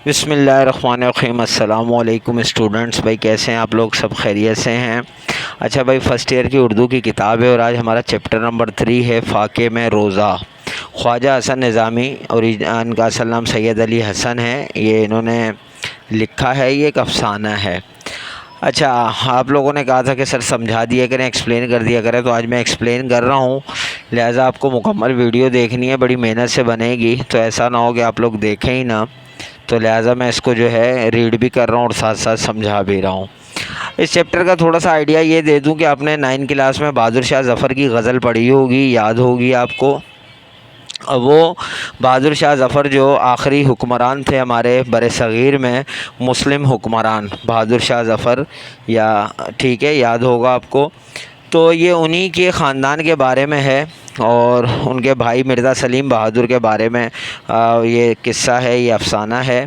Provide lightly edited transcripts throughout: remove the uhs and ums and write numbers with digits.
بسم اللہ الرحمن الرحیم۔ السلام علیکم اسٹوڈنٹس، بھائی کیسے ہیں آپ لوگ؟ سب خیریت سے ہیں؟ اچھا بھائی، فرسٹ ایئر کی اردو کی کتاب ہے اور آج ہمارا چیپٹر نمبر 3 ہے فاقے میں روزہ۔ خواجہ حسن نظامی اور ان کا اصل نام سید علی حسن ہے، یہ انہوں نے لکھا ہے، یہ ایک افسانہ ہے۔ اچھا، آپ لوگوں نے کہا تھا کہ سر سمجھا دیا کریں، ایکسپلین کر دیا کریں، تو آج میں ایکسپلین کر رہا ہوں، لہٰذا آپ کو مکمل ویڈیو دیکھنی ہے، بڑی محنت سے بنے گی، تو ایسا نہ ہو کہ آپ لوگ دیکھیں ہی نہ، تو لہٰذا میں اس کو جو ہے ریڈ بھی کر رہا ہوں اور ساتھ ساتھ سمجھا بھی رہا ہوں۔ اس چیپٹر کا تھوڑا سا آئیڈیا یہ دے دوں کہ آپ نے 9 کلاس میں بہادر شاہ ظفر کی غزل پڑھی ہوگی، یاد ہوگی آپ کو۔ وہ بہادر شاہ ظفر جو آخری حکمران تھے ہمارے بر صغیر میں، مسلم حکمران بہادر شاہ ظفر، یا ٹھیک ہے، یاد ہوگا آپ کو۔ تو یہ انہی کے خاندان کے بارے میں ہے اور ان کے بھائی مرزا سلیم بہادر کے بارے میں یہ قصہ ہے، یہ افسانہ ہے۔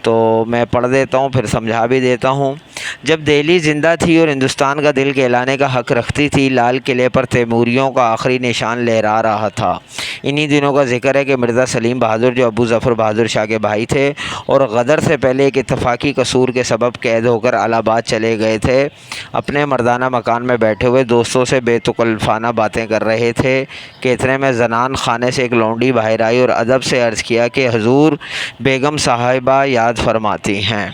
تو میں پڑھ دیتا ہوں، پھر سمجھا بھی دیتا ہوں۔ جب دہلی زندہ تھی اور ہندوستان کا دل کہلانے کا حق رکھتی تھی، لال قلعے پر تیموریوں کا آخری نشان لہرا رہا تھا۔ انہی دنوں کا ذکر ہے کہ مرزا سلیم بہادر جو ابو ظفر بہادر شاہ کے بھائی تھے اور غدر سے پہلے ایک اتفاقی قصور کے سبب قید ہو کر الہ آباد چلے گئے تھے، اپنے مردانہ مکان میں بیٹھے ہوئے دوستوں سے بے تکلفانہ باتیں کر رہے تھے کہ اتنے میں زنان خانے سے ایک لونڈی باہر آئی اور ادب سے عرض کیا کہ حضور، بیگم صاحبہ یاد فرماتی ہیں۔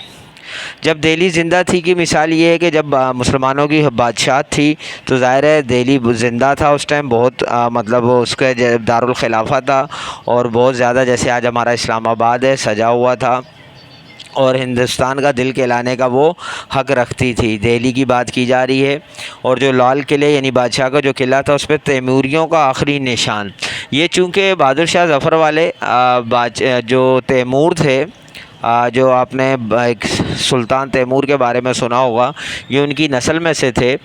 جب دہلی زندہ تھی کی مثال یہ ہے کہ جب مسلمانوں کی بادشاہت تھی تو ظاہر ہے دہلی زندہ تھا اس ٹائم، بہت مطلب اس کا دارالخلافہ تھا اور بہت زیادہ، جیسے آج ہمارا اسلام آباد ہے، سجا ہوا تھا اور ہندوستان کا دل کہلانے کا وہ حق رکھتی تھی۔ دہلی کی بات کی جا رہی ہے اور جو لال قلعے یعنی بادشاہ کا جو قلعہ تھا اس پہ تیموریوں کا آخری نشان، یہ چونکہ بہادر شاہ ظفر والے جو تیمور تھے، جو آپ نے سلطان تیمور کے بارے میں سنا ہوگا، یہ ان کی نسل میں سے تھے،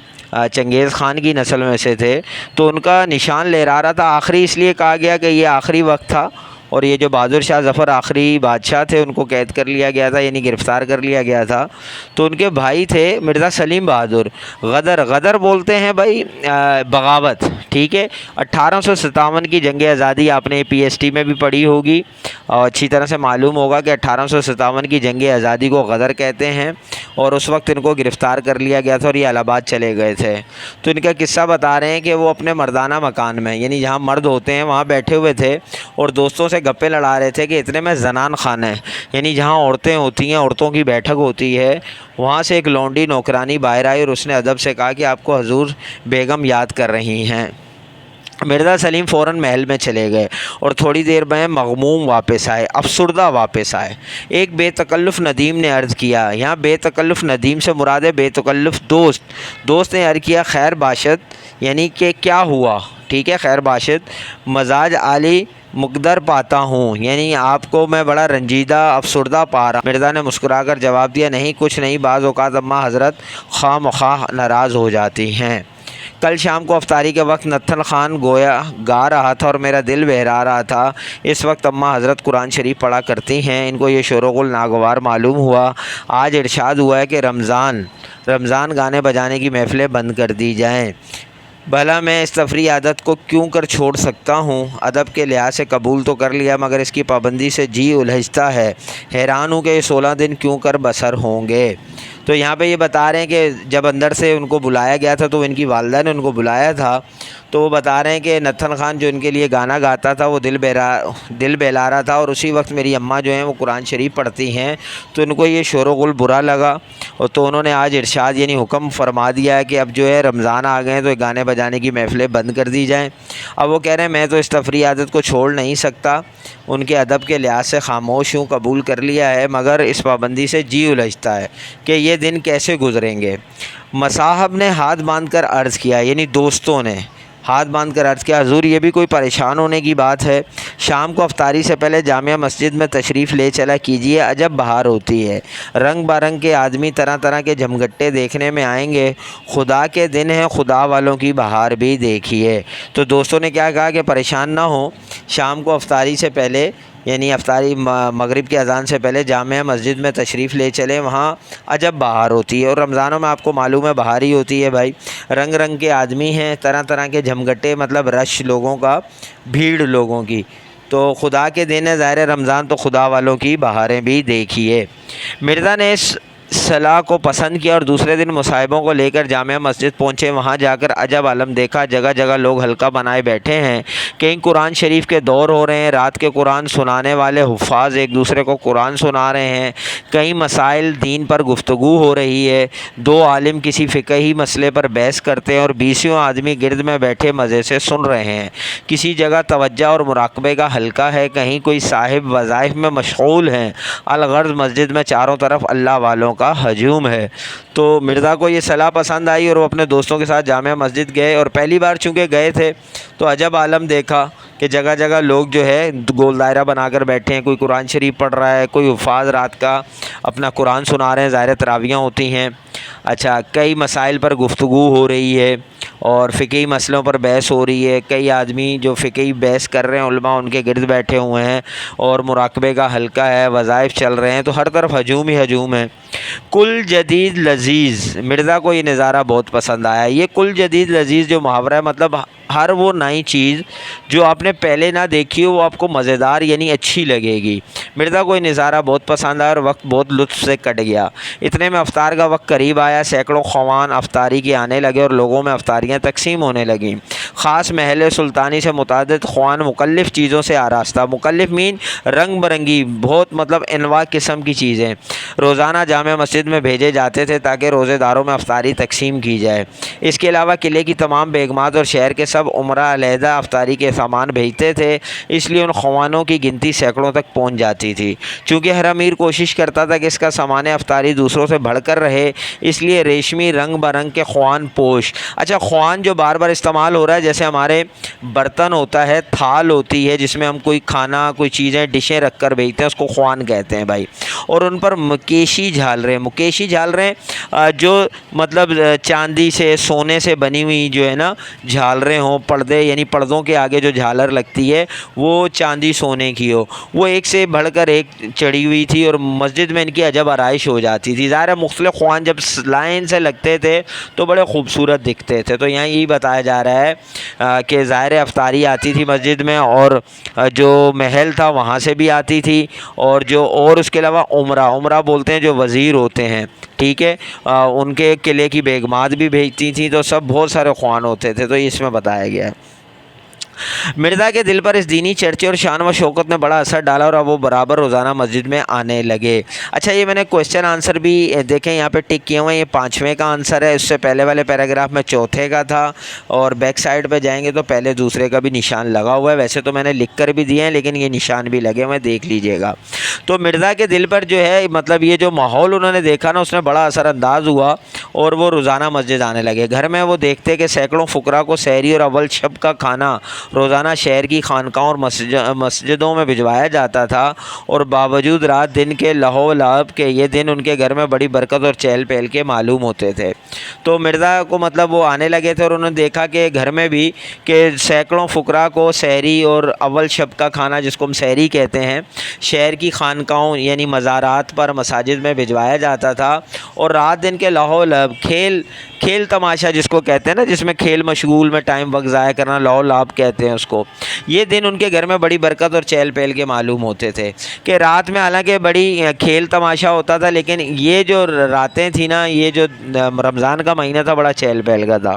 چنگیز خان کی نسل میں سے تھے، تو ان کا نشان لہرا رہا تھا۔ آخری اس لیے کہا گیا کہ یہ آخری وقت تھا اور یہ جو بہادر شاہ ظفر آخری بادشاہ تھے ان کو قید کر لیا گیا تھا، یعنی گرفتار کر لیا گیا تھا، تو ان کے بھائی تھے مرزا سلیم بہادر۔ غدر بولتے ہیں بھائی بغاوت، ٹھیک ہے۔ 1857 کی جنگ آزادی آپ نے پی ایس ٹی میں بھی پڑھی ہوگی اور اچھی طرح سے معلوم ہوگا کہ 1857 کی جنگ آزادی کو غدر کہتے ہیں، اور اس وقت ان کو گرفتار کر لیا گیا تھا اور یہ الہ آباد چلے گئے تھے۔ تو ان کا قصہ بتا رہے ہیں کہ وہ اپنے مردانہ مکان میں، یعنی جہاں مرد ہوتے ہیں وہاں بیٹھے ہوئے تھے اور دوستوں سے گپے لڑا رہے تھے کہ اتنے میں زنان خانہ ہے، یعنی جہاں عورتیں ہوتی ہیں، عورتوں کی بیٹھک ہوتی ہے، وہاں سے ایک لونڈی نوکرانی باہر آئی اور اس نے ادب سے کہا کہ آپ کو حضور بیگم یاد کر رہی ہیں۔ مرزا سلیم فوراً محل میں چلے گئے اور تھوڑی دیر میں مغموم واپس آئے، افسردہ واپس آئے۔ ایک بے تکلف ندیم نے عرض کیا، یہاں بے تکلف ندیم سے مراد ہے بے تکلف دوست نے عرض کیا، خیر باشد، یعنی کہ کیا ہوا، ٹھیک ہے، خیر باشد، مزاج عالی مقدر پاتا ہوں، یعنی آپ کو میں بڑا رنجیدہ افسردہ پا رہا ہوں۔ مرزا نے مسکرا کر جواب دیا، نہیں کچھ نہیں، بعض اوقات اماں حضرت خواہ مخواہ ناراض ہو جاتی ہیں۔ کل شام کو افطاری کے وقت نتھن خان گا رہا تھا اور میرا دل بہلا رہا تھا۔ اس وقت اماں حضرت قرآن شریف پڑھا کرتی ہیں، ان کو یہ شور و غل ناگوار معلوم ہوا۔ آج ارشاد ہوا ہے کہ رمضان گانے بجانے کی محفلیں بند کر دی جائیں۔ بھلا میں اس تفریح عادت کو کیوں کر چھوڑ سکتا ہوں؟ ادب کے لحاظ سے قبول تو کر لیا مگر اس کی پابندی سے جی الجھتا ہے، حیران ہوں کہ یہ 16 دن کیوں کر بسر ہوں گے۔ تو یہاں پہ یہ بتا رہے ہیں کہ جب اندر سے ان کو بلایا گیا تھا تو ان کی والدہ نے ان کو بلایا تھا، تو وہ بتا رہے ہیں کہ نتھن خان جو ان کے لیے گانا گاتا تھا وہ دل بہلا رہا تھا، اور اسی وقت میری اماں جو ہیں وہ قرآن شریف پڑھتی ہیں، تو ان کو یہ شور و غل برا لگا، اور تو انہوں نے آج ارشاد یعنی حکم فرما دیا ہے کہ اب جو ہے رمضان آ گئے ہیں تو گانے بجانے کی محفلیں بند کر دی جائیں۔ اب وہ کہہ رہے ہیں میں تو اس تفریح عادت کو چھوڑ نہیں سکتا، ان کے ادب کے لحاظ سے خاموش ہوں، قبول کر لیا ہے مگر اس پابندی سے جی الجھتا ہے کہ یہ دن کیسے گزریں گے۔ مصاحب نے ہاتھ باندھ کر عرض کیا، یعنی دوستوں نے ہاتھ باندھ کر عرض کیا، حضور یہ بھی کوئی پریشان ہونے کی بات ہے، شام کو افطاری سے پہلے جامعہ مسجد میں تشریف لے چلا کیجیے، عجب بہار ہوتی ہے، رنگ برنگ کے آدمی طرح طرح کے جھمگٹے دیکھنے میں آئیں گے، خدا کے دن ہیں، خدا والوں کی بہار بھی دیکھیے۔ تو دوستوں نے کیا کہا کہ پریشان نہ ہو، شام کو افطاری سے پہلے یعنی افطاری مغرب کی اذان سے پہلے جامعہ مسجد میں تشریف لے چلیں، وہاں عجب بہار ہوتی ہے، اور رمضانوں میں آپ کو معلوم ہے بہار ہی ہوتی ہے بھائی، رنگ رنگ کے آدمی ہیں، طرح طرح کے جھمگٹے، مطلب رش لوگوں کا، بھیڑ لوگوں کی، تو خدا کے دن ہے ظاہر رمضان، تو خدا والوں کی بہاریں بھی دیکھیے۔ مرزا نے اس صلاح کو پسند کیا اور دوسرے دن مصاحبوں کو لے کر جامع مسجد پہنچے۔ وہاں جا کر عجب عالم دیکھا، جگہ جگہ لوگ حلقہ بنائے بیٹھے ہیں، کہیں قرآن شریف کے دور ہو رہے ہیں، رات کے قرآن سنانے والے حفاظ ایک دوسرے کو قرآن سنا رہے ہیں، کئی مسائل دین پر گفتگو ہو رہی ہے، دو عالم کسی فقہی مسئلے پر بحث کرتے ہیں اور بیسیوں آدمی گرد میں بیٹھے مزے سے سن رہے ہیں۔ کسی جگہ توجہ اور مراقبے کا حلقہ ہے، کہیں کوئی صاحب وظائف میں مشغول ہیں، الغرض مسجد میں چاروں طرف اللہ والوں کا ہجوم ہے۔ تو مرزا کو یہ صلاح پسند آئی اور وہ اپنے دوستوں کے ساتھ جامع مسجد گئے، اور پہلی بار چونکہ گئے تھے تو عجب عالم دیکھا کہ جگہ جگہ لوگ جو ہے گول دائرہ بنا کر بیٹھے ہیں، کوئی قرآن شریف پڑھ رہا ہے، کوئی حفاظ رات کا اپنا قرآن سنا رہے ہیں، ظاہر تراویحیں ہوتی ہیں۔ اچھا، کئی مسائل پر گفتگو ہو رہی ہے اور فقہی مسئلوں پر بحث ہو رہی ہے، کئی آدمی جو فقہی بحث کر رہے ہیں علماء ان کے گرد بیٹھے ہوئے ہیں اور مراقبے کا حلقہ ہے، وظائف چل رہے ہیں، تو ہر طرف ہجوم ہی ہجوم ہے۔ کل جدید لذیذ، مرزا کو یہ نظارہ بہت پسند آیا۔ یہ کل جدید لذیذ جو محاورہ ہے، مطلب ہر وہ نئی چیز جو آپ نے پہلے نہ دیکھی ہو وہ آپ کو مزیدار یعنی اچھی لگے گی۔ مرزا کو یہ نظارہ بہت پسند آیا اور وقت بہت لطف سے کٹ گیا۔ اتنے میں افطار کا وقت قریب آیا، سینکڑوں خوان افطاری کے آنے لگے اور لوگوں میں افطاریاں تقسیم ہونے لگیں۔ خاص محل سلطانی سے متعدد خوان مختلف چیزوں سے آراستہ، مختلف مین رنگ برنگی، بہت مطلب انواع قسم کی چیزیں روزانہ جامع مسجد میں بھیجے جاتے تھے تاکہ روزے داروں میں افطاری تقسیم کی جائے۔ اس کے علاوہ قلعے کی تمام بیگمات اور شہر کے سب عمرہ علیحدہ افطاری کے سامان بھیجتے تھے، اس لیے ان خوانوں کی گنتی سینکڑوں تک پہنچ جاتی تھی۔ چونکہ ہر امیر کوشش کرتا تھا کہ اس کا سامان افطاری دوسروں سے بڑھ کر رہے، اس لیے ریشمی رنگ برنگ کے خوان پوش، اچھا خوان جو بار بار استعمال ہو رہا ہے، جیسے ہمارے برتن ہوتا ہے، تھال ہوتی ہے جس میں ہم کوئی کھانا کوئی چیزیں ڈشیں رکھ کر بیچتے ہیں، اس کو خوان کہتے ہیں بھائی، اور ان پر مکیشی جھالریں جو مطلب چاندی سے سونے سے بنی ہوئی جو ہے نا جھالریں ہوں، پردے یعنی پردوں کے آگے جو جھالر لگتی ہے وہ چاندی سونے کی ہو، وہ ایک سے بڑھ کر ایک چڑھی ہوئی تھی اور مسجد میں ان کی عجب آرائش ہو جاتی تھی۔ ظاہر مختلف خوان جب لائن سے لگتے تھے تو بڑے خوبصورت دکھتے تھے۔ تو یہاں یہی بتایا جا رہا ہے کہ ظاہر افطاری آتی تھی مسجد میں، اور جو محل تھا وہاں سے بھی آتی تھی، اور اس کے علاوہ عمرہ بولتے ہیں جو وزیر ہوتے ہیں، ٹھیک ہے، ان کے قلعے کی بیگمات بھی بھیجتی تھیں، تو سب بہت سارے خوان ہوتے تھے، تو اس میں بتایا گیا ہے۔ مرزا کے دل پر اس دینی چرچے اور شان و شوکت نے بڑا اثر ڈالا اور اب وہ برابر روزانہ مسجد میں آنے لگے۔ اچھا، یہ میں نے کویشچن آنسر بھی دیکھیں یہاں پہ ٹک کیے ہوئے ہیں، یہ 5ویں کا آنسر ہے، اس سے پہلے والے پیراگراف میں 4تھے کا تھا، اور بیک سائڈ پہ جائیں گے تو پہلے دوسرے کا بھی نشان لگا ہوا ہے، ویسے تو میں نے لکھ کر بھی دیے ہیں لیکن یہ نشان بھی لگے ہوئے ہیں، دیکھ لیجئے گا۔ تو مرزا کے دل پر جو ہے مطلب یہ جو ماحول انہوں نے دیکھا نا، اس نے بڑا اثر انداز ہوا اور وہ روزانہ مسجد آنے لگے۔ گھر میں وہ دیکھتے کہ سینکڑوں فقراء کو سحری اور اول شب کا کھانا روزانہ شہر کی خانقاہوں اور مسجدوں میں بھجوایا جاتا تھا، اور باوجود رات دن کے لہو و لعب کے یہ دن ان کے گھر میں بڑی برکت اور چہل پہل کے معلوم ہوتے تھے۔ تو مرزا کو مطلب وہ آنے لگے تھے اور انہوں نے دیکھا کہ گھر میں بھی کہ سینکڑوں فقراء کو سحری اور اول شب کا کھانا جس کو ہم سحری کہتے ہیں شہر کی خانقاہوں یعنی مزارات پر مساجد میں بھجوایا جاتا تھا، اور رات دن کے لہو و لعب کھیل تماشا جس کو کہتے ہیں نا، جس میں کھیل مشغول میں ٹائم وقت ضائع کرنا، لہو و لعب کہتے ہیں اس کو، یہ دن ان کے گھر میں بڑی برکت اور چہل پہل کے معلوم ہوتے تھے۔ کہ رات میں حالانکہ بڑی کھیل تماشا ہوتا تھا لیکن یہ جو راتیں تھیں نا، یہ جو رمضان کا مہینہ تھا بڑا چہل پہل کا تھا۔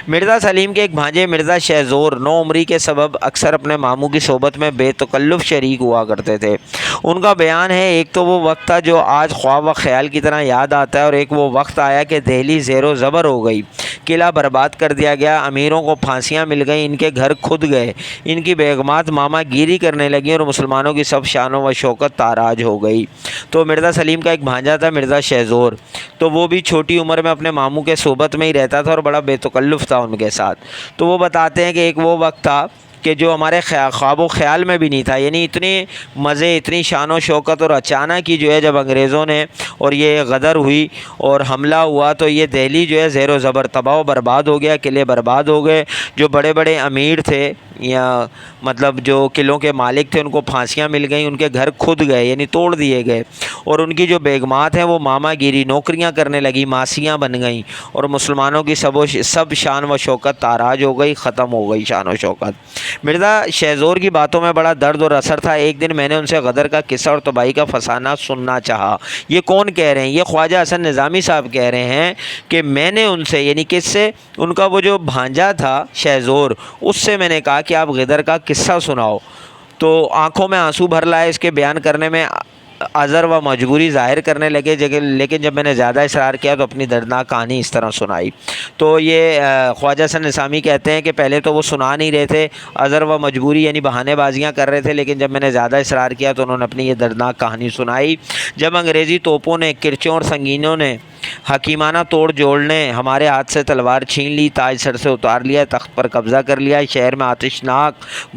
مرزا سلیم کے ایک بھانجے مرزا شہزور نوعمری کے سبب اکثر اپنے ماموں کی صحبت میں بے تکلف شریک ہوا کرتے تھے۔ ان کا بیان ہے، ایک تو وہ وقت تھا جو آج خواب و خیال کی طرح یاد آتا ہے، اور ایک وہ وقت آیا کہ دہلی زیر و زبر ہو گئی، قلعہ برباد کر دیا گیا، امیروں کو پھانسیاں مل گئیں، ان کے گھر کھد گئے، ان کی بیگمات ماما گیری کرنے لگیں اور مسلمانوں کی سب شان و شوکت تاراج ہو گئی۔ تو مرزا سلیم کا ایک بھانجا تھا مرزا شہزور، تو وہ بھی چھوٹی عمر میں اپنے ماموں کے صحبت میں ہی رہتا تھا اور بڑا بے تکلف تھا ان کے ساتھ۔ تو وہ بتاتے ہیں کہ ایک وہ وقت تھا کہ جو ہمارے خواب و خیال میں بھی نہیں تھا، یعنی اتنے مزے، اتنی شان و شوکت، اور اچانک ہی جو ہے جب انگریزوں نے اور یہ غدر ہوئی اور حملہ ہوا تو یہ دہلی جو ہے زیر و زبر تباہ و برباد ہو گیا، قلعے برباد ہو گئے، جو بڑے بڑے امیر تھے یا مطلب جو قلعوں کے مالک تھے ان کو پھانسیاں مل گئیں، ان کے گھر کھد گئے یعنی توڑ دیے گئے، اور ان کی جو بیگمات ہیں وہ ماما گیری نوکریاں کرنے لگی، ماسیاں بن گئیں، اور مسلمانوں کی سب شان و شوکت تاراج ہو گئی، ختم ہو گئی شان و شوکت۔ مرزا شہزور کی باتوں میں بڑا درد اور اثر تھا۔ ایک دن میں نے ان سے غدر کا قصہ اور تباہی کا فسانہ سننا چاہا۔ یہ کون کہہ رہے ہیں؟ یہ خواجہ حسن نظامی صاحب کہہ رہے ہیں کہ میں نے ان سے، یعنی کس سے؟ ان کا وہ جو بھانجا تھا شہزور، اس سے میں نے کہا کہ آپ غدر کا قصہ سناؤ، تو آنکھوں میں آنسو بھر لائے، اس کے بیان کرنے میں عذر و مجبوری ظاہر کرنے لگے، لیکن جب میں نے زیادہ اصرار کیا تو اپنی دردناک کہانی اس طرح سنائی۔ تو یہ خواجہ حسن نظامی کہتے ہیں کہ پہلے تو وہ سنا نہیں رہے تھے، عذر و مجبوری یعنی بہانے بازیاں کر رہے تھے، لیکن جب میں نے زیادہ اصرار کیا تو انہوں نے اپنی یہ دردناک کہانی سنائی۔ جب انگریزی توپوں نے، کرچوں اور سنگینوں نے حکیمانہ توڑ جوڑ نے ہمارے ہاتھ سے تلوار چھین لی، تاج سر سے اتار لیا، تخت پر قبضہ کر لیا، شہر میں آتشناک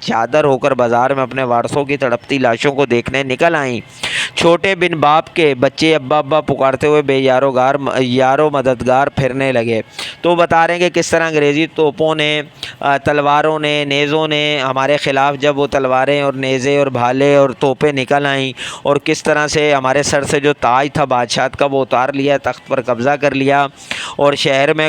چادر ہو کر بازار میں اپنے وارثوں کی تڑپتی لاشوں کو دیکھنے نکل آئیں، چھوٹے بن باپ کے بچے ابا ابا پکارتے ہوئے بے یارو مددگار پھرنے لگے۔ تو بتا رہے ہیں کہ کس طرح انگریزی توپوں نے، تلواروں نے، نیزوں نے ہمارے خلاف جب وہ تلواریں اور نیزے اور بھالے اور توپیں نکل آئیں، اور کس طرح سے ہمارے سر سے جو تاج تھا بادشاہت کا وہ اتار لیا، تخت پر قبضہ کر لیا، اور شہر میں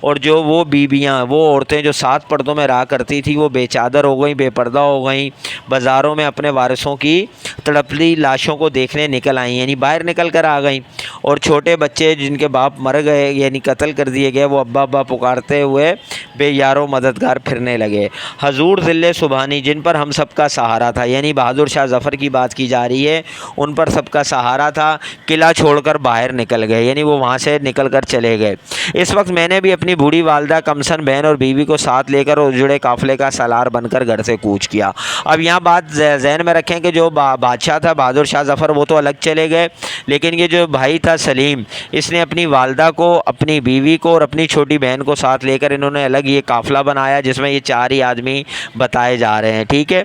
اور جو وہ بیویاں، وہ عورتیں جو 7 پردوں میں رہا کرتی تھی وہ بے چادر ہو گئیں، بے پردہ ہو گئیں، بازاروں میں اپنے وارثوں کی تڑپتی لاشوں کو دیکھنے نکل آئیں، یعنی باہر نکل کر آ گئیں، اور چھوٹے بچے جن کے باپ مر گئے یعنی قتل کر دیے گئے وہ ابا ابا پکارتے ہوئے بے یارو مددگار پھرنے لگے۔ حضور ذل سبحانی جن پر ہم سب کا سہارا تھا، یعنی بہادر شاہ ظفر کی بات کی جا رہی ہے، ان پر سب کا سہارا تھا، قلعہ چھوڑ کر باہر نکل گئے، یعنی وہ وہاں سے نکل کر چلے گئے۔ اس وقت میں نے بھی اپنی بوڑھی والدہ، کمسن بہن اور بیوی کو ساتھ لے کر اجڑے قافلے کا سالار بن کر گھر سے کوچ کیا۔ اب یہاں بات ذہن میں رکھیں کہ جو بادشاہ تھا بہادر شاہ ظفر وہ تو الگ چلے گئے، لیکن یہ جو بھائی تھا سلیم، اس نے اپنی والدہ کو، اپنی بیوی کو اور اپنی چھوٹی بہن کو ساتھ لے کر انہوں نے الگ یہ قافلہ بنایا جس میں یہ 4 ہی آدمی بتائے جا رہے ہیں، ٹھیک ہے۔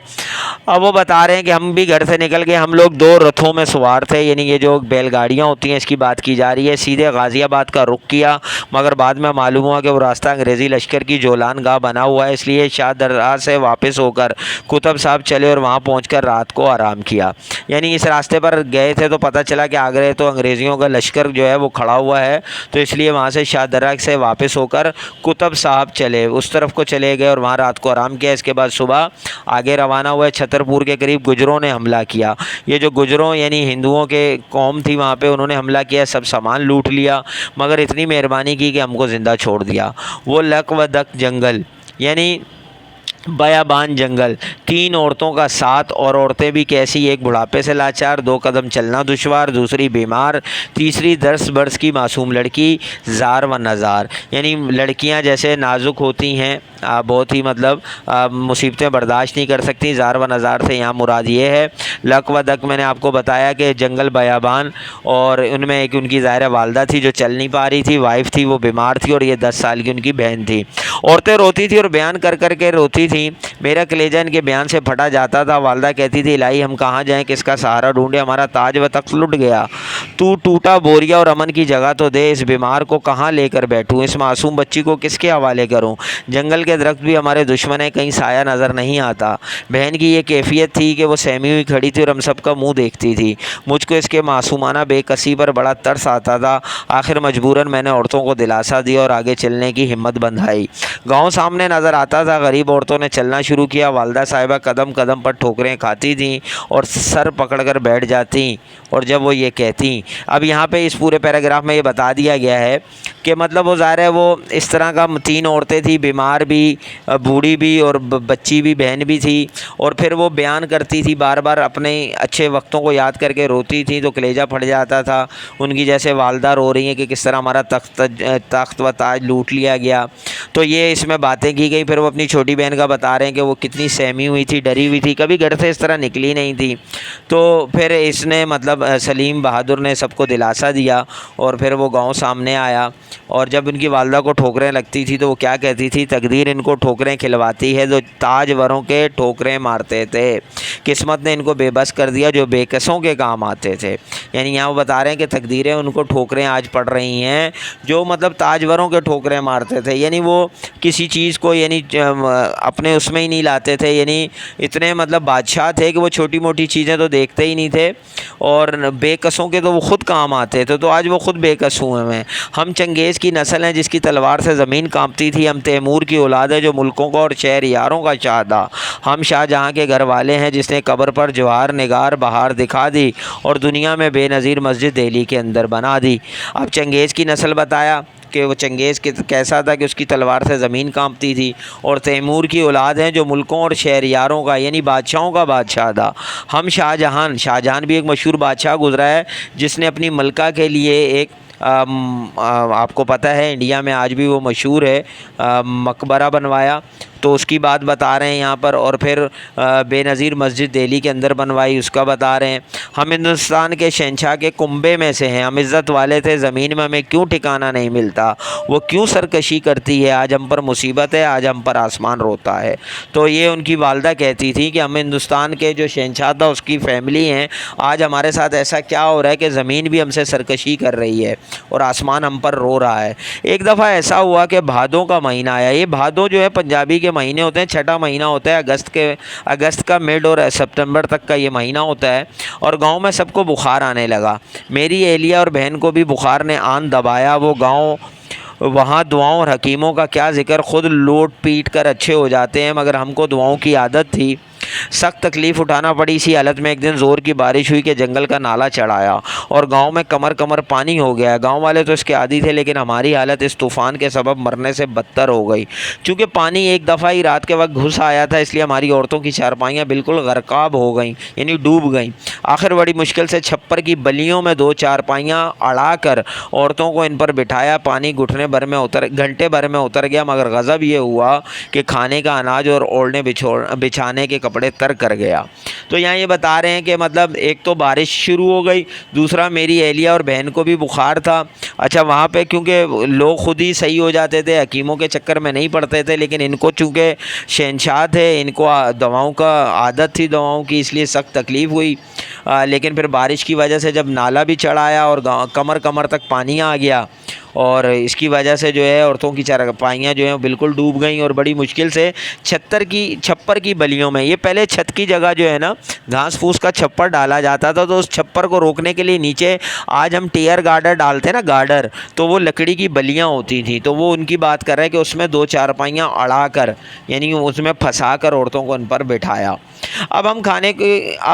اب وہ بتا رہے ہیں کہ ہم بھی گھر سے نکل گئے، ہم لوگ 2 رتھوں میں سوار تھے، یعنی یہ جو بیل گاڑیاں ہوتی ہیں اس کی بات کی جا رہی ہے، سیدھے غازی آباد کا رخ کیا، مگر بعد میں معلوم ہوا کہ وہ راستہ انگریزی لشکر کی جولان گاہ بنا ہوا ہے، اس لیے شاہ درگاہ سے واپس ہو کر کتب صاحب چلے اور وہاں پہنچ کر رات کو آرام کیا۔ یعنی اس راستے پر گئے تھے تو پتہ چلا کہ آگرے تو انگریزیوں کا لشکر جو ہے وہ کھڑا ہوا ہے، تو اس لیے وہاں سے شاہ درگاہ سے واپس ہو کر کتب صاحب چلے، اس طرف کو چلے گئے اور وہاں رات کو آرام کیا۔ اس کے بعد صبح آگے روانہ ہوئے، چھترپور کے قریب گجروں نے حملہ کیا۔ یہ جو گجروں یعنی ہندوؤں کے قوم تھی وہاں پہ، انہوں نے حملہ کیا، سب سامان لوٹ لیا، مگر اتنی مہربانی کی کہ ہم کو زندہ چھوڑ دیا۔ وہ لک و دک جنگل یعنی بیابان جنگل، 3 عورتوں کا ساتھ، اور عورتیں بھی کیسی، ایک بڑھاپے سے لاچار، 2 قدم چلنا دشوار، دوسری بیمار، تیسری 10 برس کی معصوم لڑکی، زار و نزار، یعنی لڑکیاں جیسے نازک ہوتی ہیں، بہت ہی مطلب مصیبتیں برداشت نہیں کر سکتی، زار و نزار سے یہاں مراد یہ ہے۔ لک و دک میں نے آپ کو بتایا کہ جنگل بیابان، اور ان میں ایک ان کی ظاہر والدہ تھی جو چل نہیں پا رہی تھی، وائف تھی وہ بیمار تھی، اور یہ 10 سال کی ان کی بہن تھی۔ عورتیں روتی تھی اور بیان کر کر کے روتی تھیں، میرا کلیجہ ان کے بیان سے پھٹا جاتا تھا۔ والدہ کہتی تھی الہی ہم کہاں جائیں، کس کا سہارا ڈھونڈے، ہمارا تاج و تخت لٹ گیا، تو ٹوٹا بوریا اور امن کی جگہ تو دے، اس بیمار کو کہاں لے کر بیٹھوں، اس معصوم بچی کو کس کے حوالے کروں، جنگل کے درخت بھی ہمارے دشمن ہیں، کہیں سایہ نظر نہیں آتا۔ بہن کی یہ کیفیت تھی کہ وہ سہمی ہوئی کھڑی تھی اور ہم سب کا منہ دیکھتی تھی، مجھ کو اس کے معصومانہ بے کسی پر بڑا ترس آتا تھا۔ آخر مجبوراً میں نے عورتوں کو دلاسا دیا اور آگے چلنے کی ہمت بندھائی۔ گاؤں سامنے نظر آتا تھا، غریب عورتوں نے چلنا شروع کیا، والدہ صاحبہ قدم قدم پر ٹھوکریں کھاتی تھیں اور سر پکڑ کر بیٹھ جاتی، اور جب وہ یہ کہتی، اب یہاں پہ اس پورے پیراگراف میں یہ بتا دیا گیا ہے کہ مطلب وہ ظاہر ہے وہ اس طرح کا 3 عورتیں تھیں، بیمار بھی، بوڑھی بھی اور بچی بھی، بہن بھی تھی، اور پھر وہ بیان کرتی تھی، بار بار اپنے اچھے وقتوں کو یاد کر کے روتی تھی، تو کلیجہ پھٹ جاتا تھا ان کی، جیسے والدہ رو رہی ہیں کہ کس طرح ہمارا تخت و تاج لوٹ لیا گیا۔ تو یہ اس میں باتیں کی گئی۔ پھر وہ اپنی چھوٹی بہن کا بتا رہے ہیں کہ وہ کتنی سہمی ہوئی تھی، ڈری ہوئی تھی، کبھی گھر سے اس طرح نکلی نہیں تھی۔ تو پھر اس نے مطلب سلیم بہادر نے سب کو دلاسا دیا، اور پھر وہ گاؤں سامنے آیا، اور جب ان کی والدہ کو ٹھوکریں لگتی تھی تو وہ کیا کہتی تھی، تقدیر ان کو ٹھوکریں کھلواتی ہے جو تاجوروں کے ٹھوکریں مارتے تھے، قسمت نے ان کو بے بس کر دیا جو بے کسوں کے کام آتے تھے۔ یعنی یہاں وہ بتا رہے ہیں کہ تقدیریں ان کو ٹھوکریں آج پڑ رہی ہیں جو مطلب تاجوروں کے ٹھوکریں مارتے تھے، یعنی وہ کسی چیز کو یعنی اپنے اس میں ہی نہیں لاتے تھے، یعنی اتنے مطلب بادشاہ تھے کہ وہ چھوٹی موٹی چیزیں تو دیکھتے ہی نہیں تھے، اور بے کسوں کے تو وہ خود کام آتے تھے، تو آج وہ خود بے کس ہوئے ہیں۔ ہم چنگیز کی نسل ہیں جس کی تلوار سے زمین کانپتی تھی، ہم تیمور کی اولاد ہے جو ملکوں کا اور شہر یاروں کا شاہ تھا، ہم شاہ جہاں کے گھر والے ہیں جس نے قبر پر جوہر نگار بہار دکھا دی اور دنیا میں بے نظیر مسجد دہلی کے اندر بنا دی۔ اب چنگیز کی نسل بتایا کہ وہ چنگیز کیسا تھا کہ اس کی تلوار سے زمین کانپتی تھی، اور تیمور کی اولاد ہیں جو ملکوں اور شہریاروں کا یعنی بادشاہوں کا بادشاہ تھا۔ ہم شاہ جہان بھی ایک مشہور بادشاہ گزرا ہے جس نے اپنی ملکہ کے لیے ایک آپ کو پتہ ہے انڈیا میں آج بھی وہ مشہور ہے مقبرہ بنوایا، تو اس کی بات بتا رہے ہیں یہاں پر، اور پھر بے نظیر مسجد دہلی کے اندر بنوائی اس کا بتا رہے ہیں۔ ہم ہندوستان کے شہنشاہ کے کنبے میں سے ہیں، ہم عزت والے تھے زمین میں ہمیں کیوں ٹھکانہ نہیں ملتا، وہ کیوں سرکشی کرتی ہے، آج ہم پر مصیبت ہے، آج ہم پر آسمان روتا ہے۔ تو یہ ان کی والدہ کہتی تھی کہ ہم ہندوستان کے جو شہنشاہ تھا اس کی فیملی ہیں، آج ہمارے ساتھ ایسا کیا ہو رہا ہے کہ زمین بھی ہم سے سرکشی کر رہی ہے اور آسمان ہم پر رو رہا ہے۔ ایک دفعہ ایسا ہوا کہ بھادوں کا مہینہ آیا، یہ بھادوں جو ہے پنجابی کے مہینے ہوتے ہیں، چھٹا مہینہ ہوتا ہے اگست کا مڈ اور سپتمبر تک کا یہ مہینہ ہوتا ہے، اور گاؤں میں سب کو بخار آنے لگا۔ میری اہلیہ اور بہن کو بھی بخار نے آن دبایا، وہ گاؤں وہاں دعاؤں اور حکیموں کا کیا ذکر، خود لوٹ پیٹ کر اچھے ہو جاتے ہیں، مگر ہم کو دعاؤں کی عادت تھی۔ سخت تکلیف اٹھانا پڑی، اسی حالت میں ایک دن زور کی بارش ہوئی کہ جنگل کا نالا چڑھایا اور گاؤں میں کمر کمر پانی ہو گیا۔ گاؤں والے تو اس کے عادی تھے، لیکن ہماری حالت اس طوفان کے سبب مرنے سے بدتر ہو گئی۔ چونکہ پانی ایک دفعہ ہی رات کے وقت گھس آیا تھا، اس لیے ہماری عورتوں کی چارپائیاں بالکل غرقاب ہو گئیں، یعنی ڈوب گئیں۔ آخر بڑی مشکل سے چھپر کی بلیوں میں 2 چارپائیاں اڑا کر عورتوں کو ان پر بٹھایا، پانی گھنٹے بھر میں اتر گیا، مگر غضب یہ ہوا کہ کھانے کا اناج اور اوڑھنے بچھانے کے کپڑے تر کر گیا۔ تو یہاں یہ بتا رہے ہیں کہ مطلب ایک تو بارش شروع ہو گئی، دوسرا میری اہلیہ اور بہن کو بھی بخار تھا۔ اچھا وہاں پہ کیونکہ لوگ خود ہی صحیح ہو جاتے تھے، حکیموں کے چکر میں نہیں پڑتے تھے، لیکن ان کو چونکہ شہنشاہ تھے، ان کو دواؤں کا عادت تھی دواؤں کی، اس لیے سخت تکلیف ہوئی۔ لیکن پھر بارش کی وجہ سے جب نالا بھی چڑھایا اور کمر تک پانی آ گیا، اور اس کی وجہ سے جو ہے عورتوں کی چارپائیاں جو ہیں بالکل ڈوب گئیں، اور بڑی مشکل سے چھپر کی بلیوں میں، یہ پہلے چھت کی جگہ جو ہے نا گھاس پھوس کا چھپر ڈالا جاتا تھا، تو اس چھپر کو روکنے کے لیے نیچے آج ہم ٹیئر گارڈر ڈالتے ہیں نا، گارڈر، تو وہ لکڑی کی بلیاں ہوتی تھیں، تو وہ ان کی بات کر رہے ہیں کہ اس میں 2 چارپائیاں اڑا کر یعنی اس میں پھنسا کر عورتوں کو ان پر بٹھایا۔ اب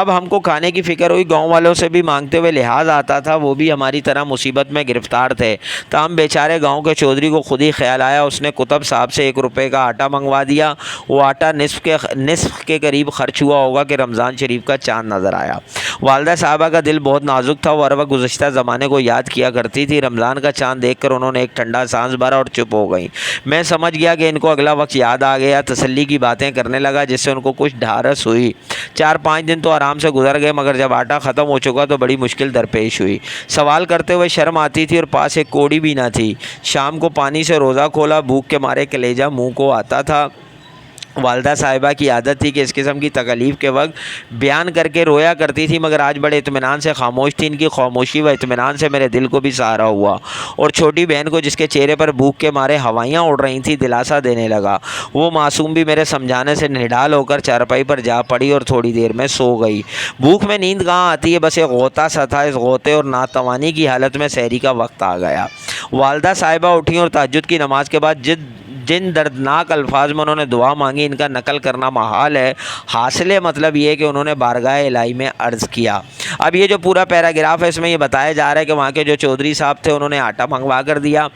ہم کو کھانے کی فکر ہوئی، گاؤں والوں سے بھی مانگتے ہوئے لحاظ آتا تھا، وہ بھی ہماری طرح مصیبت میں گرفتار تھے۔ تاہم بیچارے گاؤں کے چودھری کو خود ہی خیال آیا، اس نے کتب صاحب سے 1 روپے کا آٹا منگوا دیا۔ وہ آٹا نصف کے قریب خرچ ہوا ہوگا کہ رمضان شریف کا چاند نظر آیا۔ والدہ صاحبہ کا دل بہت نازک تھا، وہ ہر وقت گزشتہ زمانے کو یاد کیا کرتی تھی۔ رمضان کا چاند دیکھ کر انہوں نے ایک ٹھنڈا سانس بھرا اور چپ ہو گئیں۔ میں سمجھ گیا کہ ان کو اگلا وقت یاد آ گیا، تسلی کی باتیں کرنے لگا جس سے ان کو کچھ ڈھارس ہوئی۔ 4-5 دن تو آرام سے گزر گئے، مگر جب آٹا ختم ہو چکا تو بڑی مشکل درپیش ہوئی۔ سوال کرتے ہوئے شرم آتی تھی اور پاس ایک کوڑی بھی نہ تھی۔ شام کو پانی سے روزہ کھولا، بھوک کے مارے کلیجہ منہ کو آتا تھا۔ والدہ صاحبہ کی عادت تھی کہ اس قسم کی تکلیف کے وقت بیان کر کے رویا کرتی تھی، مگر آج بڑے اطمینان سے خاموش تھی۔ ان کی خاموشی و اطمینان سے میرے دل کو بھی سہارا ہوا، اور چھوٹی بہن کو جس کے چہرے پر بھوک کے مارے ہوائیاں اڑ رہی تھیں دلاسا دینے لگا۔ وہ معصوم بھی میرے سمجھانے سے نڈال ہو کر چارپائی پر جا پڑی اور تھوڑی دیر میں سو گئی۔ بھوک میں نیند کہاں آتی ہے، بس ایک غوطہ سا تھا۔ اس غوطے اور ناتوانی کی حالت میں سحری کا وقت آ گیا۔ والدہ صاحبہ اٹھیں اور تہجد کی نماز کے بعد جن دردناک الفاظ میں انہوں نے دعا مانگی ان کا نقل کرنا محال ہے۔ حاصل مطلب یہ ہے کہ انہوں نے بارگاہ الہی میں عرض کیا۔ اب یہ جو پورا پیراگراف ہے اس میں یہ بتایا جا رہا ہے کہ وہاں کے جو چودھری صاحب تھے انہوں نے آٹا منگوا کر دیا۔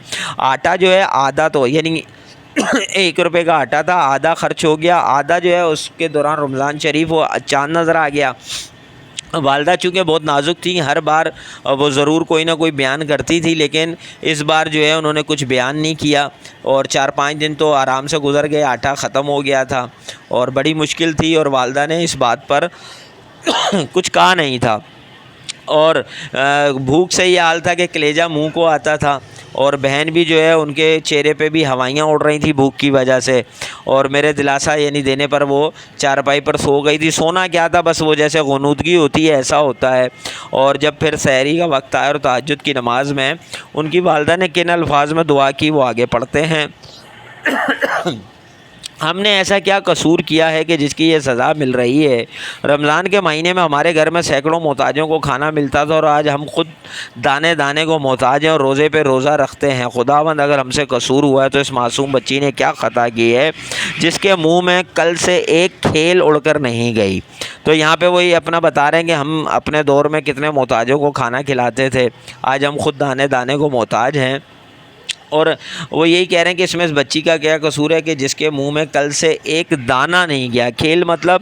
آٹا جو ہے آدھا تو یعنی 1 روپے کا آٹا تھا، آدھا خرچ ہو گیا، آدھا جو ہے اس کے دوران رمضان شریف وہ چاند نظر آ گیا۔ والدہ چونکہ بہت نازک تھیں، ہر بار وہ ضرور کوئی نہ کوئی بیان کرتی تھی، لیکن اس بار جو ہے انہوں نے کچھ بیان نہیں کیا، اور 4-5 دن تو آرام سے گزر گئے، آٹا ختم ہو گیا تھا اور بڑی مشکل تھی، اور والدہ نے اس بات پر کچھ کہا نہیں تھا، اور بھوک سے یہ حال تھا کہ کلیجہ منہ کو آتا تھا۔ اور بہن بھی جو ہے ان کے چہرے پہ بھی ہوائیاں اڑ رہی تھیں بھوک کی وجہ سے، اور میرے دلاسا یعنی دینے پر وہ چارپائی پر سو گئی تھی۔ سونا کیا تھا، بس وہ جیسے غنودگی ہوتی ہے ایسا ہوتا ہے۔ اور جب پھر سحری کا وقت آیا اور تہجد کی نماز میں ان کی والدہ نے کن الفاظ میں دعا کی وہ آگے پڑھتے ہیں۔ ہم نے ایسا کیا قصور کیا ہے کہ جس کی یہ سزا مل رہی ہے؟ رمضان کے مہینے میں ہمارے گھر میں سینکڑوں محتاجوں کو کھانا ملتا تھا، اور آج ہم خود دانے دانے کو محتاج ہیں اور روزے پہ روزہ رکھتے ہیں۔ خداوند اگر ہم سے قصور ہوا ہے تو اس معصوم بچی نے کیا خطا کی ہے جس کے منہ میں کل سے ایک کھیل اڑ کر نہیں گئی؟ تو یہاں پہ وہی اپنا بتا رہے ہیں کہ ہم اپنے دور میں کتنے محتاجوں کو کھانا کھلاتے تھے، آج ہم خود دانے دانے کو محتاج ہیں۔ اور وہ یہی کہہ رہے ہیں کہ اس میں اس بچی کا کیا قصور ہے کہ جس کے منہ میں کل سے ایک دانہ نہیں گیا، کھیل مطلب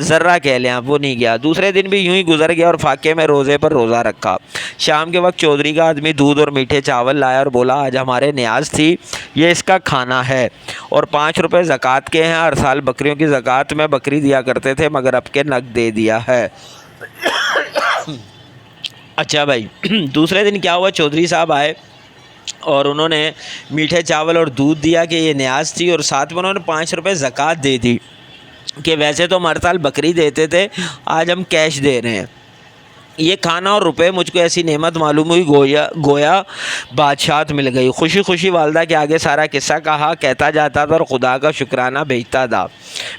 ذرہ کہہ لیں آپ، وہ نہیں گیا۔ دوسرے دن بھی یوں ہی گزر گیا اور فاقے میں روزے پر روزہ رکھا۔ شام کے وقت چودھری کا آدمی دودھ اور میٹھے چاول لایا اور بولا آج ہمارے نیاز تھی، یہ اس کا کھانا ہے، اور 5 روپے زکوٰۃ کے ہیں، ہر سال بکریوں کی زکوٰۃ میں بکری دیا کرتے تھے مگر اب کے نقد دے دیا ہے۔ اچھا بھائی، دوسرے دن کیا ہوا، چودھری صاحب آئے اور انہوں نے میٹھے چاول اور دودھ دیا کہ یہ نیاز تھی، اور ساتھ میں انہوں نے 5 روپے زکوٰۃ دے دی کہ ویسے تو ہم ہر سال بکری دیتے تھے، آج ہم کیش دے رہے ہیں۔ یہ کھانا اور روپے مجھ کو ایسی نعمت معلوم ہوئی گویا بادشاہت مل گئی۔ خوشی خوشی والدہ کے آگے سارا قصہ کہتا جاتا تھا اور خدا کا شکرانہ بھیجتا تھا۔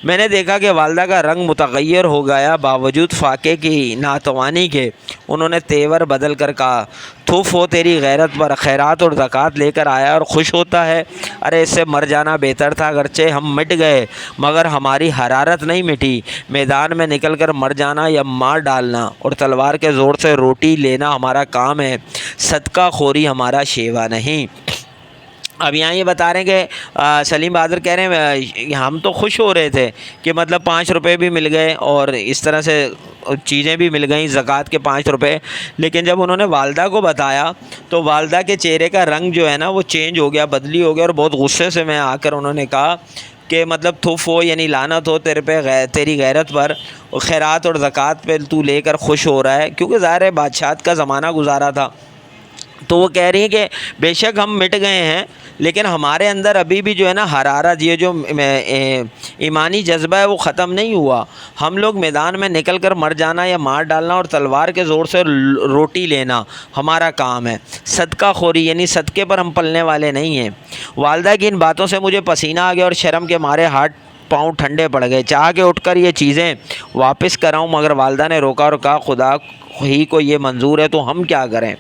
میں نے دیکھا کہ والدہ کا رنگ متغیر ہو گیا، باوجود فاقے کی ناتوانی کے انہوں نے تیور بدل کر کہا تھوف ہو تیری غیرت پر، خیرات اور زکوٰۃ لے کر آیا اور خوش ہوتا ہے؟ ارے اس سے مر جانا بہتر تھا، اگرچہ ہم مٹ گئے مگر ہماری حرارت نہیں مٹی۔ میدان میں نکل کر مر جانا یا مار ڈالنا اور تلوار کے زور سے روٹی لینا ہمارا کام ہے، صدقہ خوری ہمارا شیوا نہیں۔ اب یہاں یہ بتا رہے ہیں کہ سلیم بہادر کہہ رہے ہیں ہم تو خوش ہو رہے تھے کہ مطلب 5 روپے بھی مل گئے اور اس طرح سے چیزیں بھی مل گئیں، زکوٰۃ کے 5 روپے، لیکن جب انہوں نے والدہ کو بتایا تو والدہ کے چہرے کا رنگ جو ہے نا وہ چینج ہو گیا، بدلی ہو گیا، اور بہت غصے سے میں آ کر انہوں نے کہا کہ مطلب تھف ہو یعنی لعنت ہو تیرے پہ، تیری غیرت پر، خیرات اور زکوٰۃ پہ تو لے کر خوش ہو رہا ہے، کیونکہ ظاہر ہے بادشاہت کا زمانہ گزارا تھا۔ تو وہ کہہ رہی ہیں کہ بے شک ہم مٹ گئے ہیں لیکن ہمارے اندر ابھی بھی جو ہے نا حرارت، یہ جو ایمانی جذبہ ہے وہ ختم نہیں ہوا۔ ہم لوگ میدان میں نکل کر مر جانا یا مار ڈالنا اور تلوار کے زور سے روٹی لینا ہمارا کام ہے، صدقہ خوری یعنی صدقے پر ہم پلنے والے نہیں ہیں۔ والدہ کی ان باتوں سے مجھے پسینہ آ گیا اور شرم کے مارے ہاتھ پاؤں ٹھنڈے پڑ گئے، چاہ کے اٹھ کر یہ چیزیں واپس کراؤں مگر والدہ نے روکا اور کہا خدا ہی کو یہ منظور ہے تو ہم کیا کریں،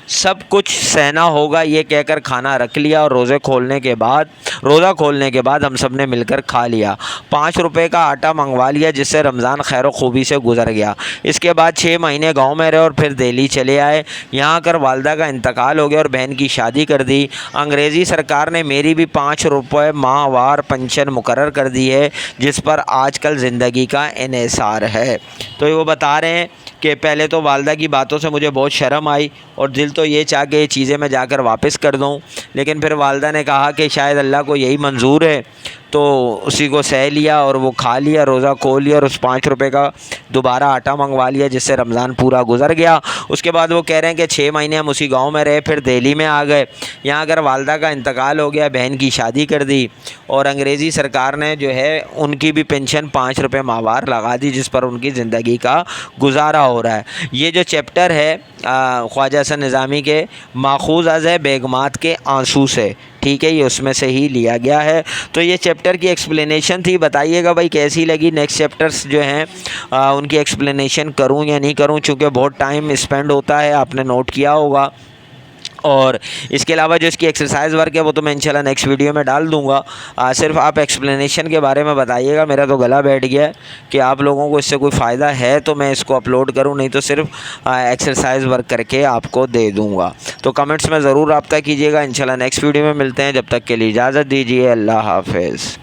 سب کچھ سہنا ہوگا، یہ کہہ کر کھانا رکھ لیا اور روزہ کھولنے کے بعد ہم سب نے مل کر کھا لیا۔ 5 روپے کا آٹا منگوا لیا جس سے رمضان خیر و خوبی سے گزر گیا۔ اس کے بعد 6 مہینے گاؤں میں رہے اور پھر دہلی چلے آئے۔ یہاں کر والدہ کا انتقال ہو گیا اور بہن کی شادی کر دی۔ انگریزی سرکار نے میری بھی 5 روپے ماہ وار پنشن مقرر کر دی ہے جس پر آج کل زندگی کا انحصار ہے۔ تو وہ بتا رہے ہیں کہ پہلے تو والدہ کی باتوں سے مجھے بہت شرم آئی اور دل تو یہ چاہ کہ یہ چیزیں میں جا کر واپس کر دوں، لیکن پھر والدہ نے کہا کہ شاید اللہ کو یہی منظور ہے، تو اسی کو سہ لیا اور وہ کھا لیا، روزہ کھول لیا اور اس 5 روپے کا دوبارہ آٹا منگوا لیا جس سے رمضان پورا گزر گیا۔ اس کے بعد وہ کہہ رہے ہیں کہ 6 مہینے ہم اسی گاؤں میں رہے، پھر دہلی میں آ گئے۔ یہاں اگر والدہ کا انتقال ہو گیا، بہن کی شادی کر دی اور انگریزی سرکار نے جو ہے ان کی بھی پینشن 5 روپے ماہوار لگا دی جس پر ان کی زندگی کا گزارا ہو رہا ہے۔ یہ جو چیپٹر ہے خواجہ حسن نظامی کے ماخوذ از ہے بیگمات کے آنسو سے، ٹھیک ہے، یہ اس میں سے ہی لیا گیا ہے۔ تو یہ چیپٹر کی ایکسپلینیشن تھی، بتائیے گا بھائی کیسی لگی۔ نیکسٹ چیپٹرز جو ہیں ان کی ایکسپلینیشن کروں یا نہیں کروں، چونکہ بہت ٹائم اسپینڈ ہوتا ہے، آپ نے نوٹ کیا ہوگا۔ اور اس کے علاوہ جو اس کی ایکسرسائز ورک ہے وہ تو میں انشاءاللہ نیکسٹ ویڈیو میں ڈال دوں گا۔ صرف آپ ایکسپلینیشن کے بارے میں بتائیے گا، میرا تو گلا بیٹھ گیا ہے کہ آپ لوگوں کو اس سے کوئی فائدہ ہے تو میں اس کو اپلوڈ کروں، نہیں تو صرف ایکسرسائز ورک کر کے آپ کو دے دوں گا۔ تو کمنٹس میں ضرور رابطہ کیجیے گا، انشاءاللہ نیکسٹ ویڈیو میں ملتے ہیں، جب تک کے لیے اجازت دیجیے، اللہ حافظ۔